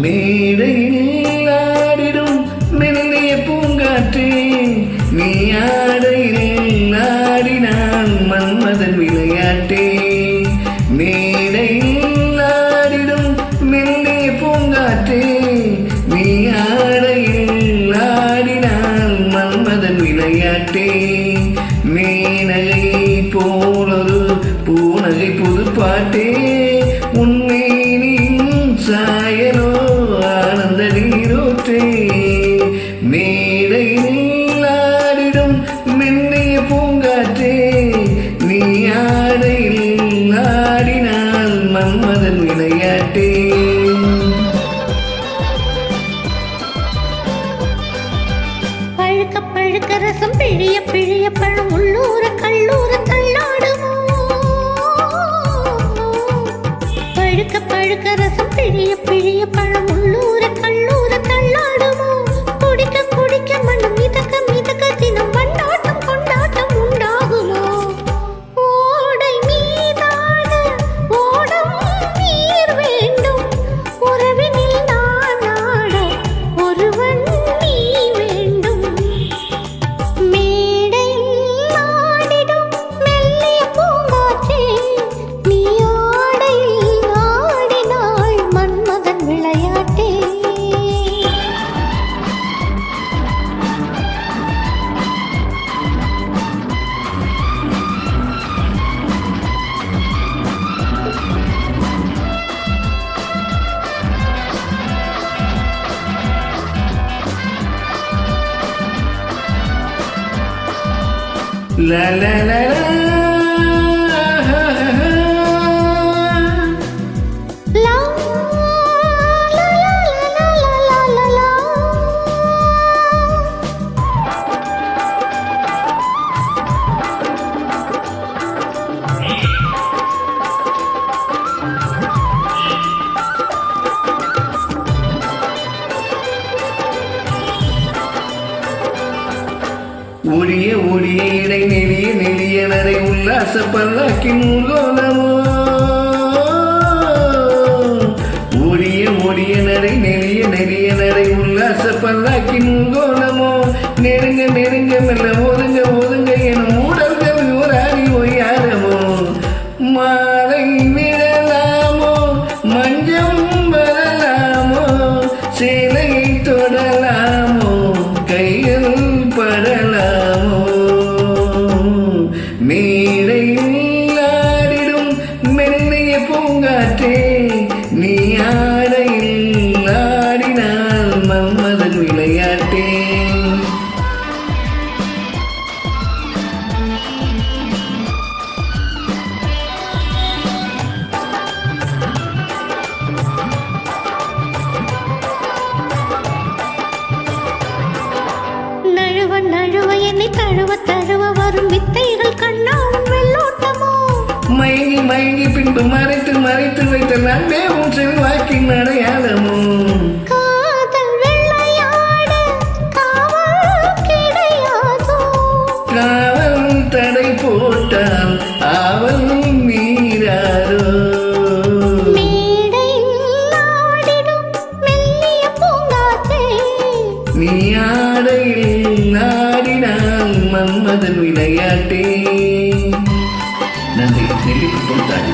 மேடையில் ஆடிடும் மெல்லிய பூங்காற்றே, நீ ஆடையில் ஆடினான் மன்மதன் விளையாட்டே. மேடையில் ஆடிடும் மெல்லிய பூங்காற்றே, நீ ஆடையில் ஆடினான் மன்மதன் விளையாட்டே. மேனகை போலொரு பூனகை புதுப்பாட்டே, உன்மேனின் சாயலோ ஆனந்த நீரோற்றே. மேடையில் ஆடிடும் மெல்லிய பூங்காற்றே, நீ ஆடையில் ஆடினால் மன்மதன் விளையாட்டே. பழுக்க பழுக்க ரசம் பிழிய பிழிய பழம் உள்ளூர கல்லூர தள்ளாடுமோ. பழுக்க பழுக்க ரசம் பிழிய பிழிய பழம் உள்ளூர கல்லூர தள்ளாடுமோ. குடிக்க குடிக்க மனம் மிதக்க மிதக்க தினம் கொண்டாட்டம் கொண்டாட்டம் உண்டாகுமோ. ஓடை மீதான ஓடம் நீர் வேண்டும், உறவினில் நான் ஆட ஒருவன் நீ வேண்டும். மேடையில் ஆடிடும் மெல்லிய பூங்காற்றே, நீ ஆடையில் ஆடினாள் Manmadhan விளையாட்டே. La la la la. லா லா லா லா லா லா லா. ஒடிய ஒடிய இடை நெளிய நெளிய நடை உல்லாச பல்லாக்கின் ஊர்வலமோ. ஒடிய ஒடிய நடை நெளிய நெளிய நடை உல்லாச பல்லாக்கின் ஊர்வலமோ. நெருங்க நெருங்க மெல்ல ஒதுங்க ஒதுங்க எனும் ஊடல்கள் ஊராடி ஒய்யாரமோ. மாலை விழலாமோ மஞ்சம் வரலாமோ, சேலையை தொடலாமோ கைகள் படலாமோ. மேடையில் ஆடிடும் மெல்லிய பூங்காற்றே, நீ ஆடையில் ஆடினால் மன்மதன் விளையாட்டே. நழுவ நழுவ என்னை தழுவ தழுவ வரும் வித்தைகள் கண்ணாவும் வெள்ளோட்டமோ. மயங்கி மயங்கி பின்பு மறைத்து மறைத்து வைத்த நன்பே உன் செல்வாக்கின் அடையாளமோ. காதல் வெள்ளையாட காவல் கிடையாதோ. காவல் தடை போட்டால் ஆவல் மீறாரோ. மேடையில் ஆடிடும் மெல்லிய பூங்காற்றே, நீ ஆடையில் ஆடினால் மன்மதன் விளையாட்டே. நன்றி. நெல்லிக்கு பொறுத்தாடி.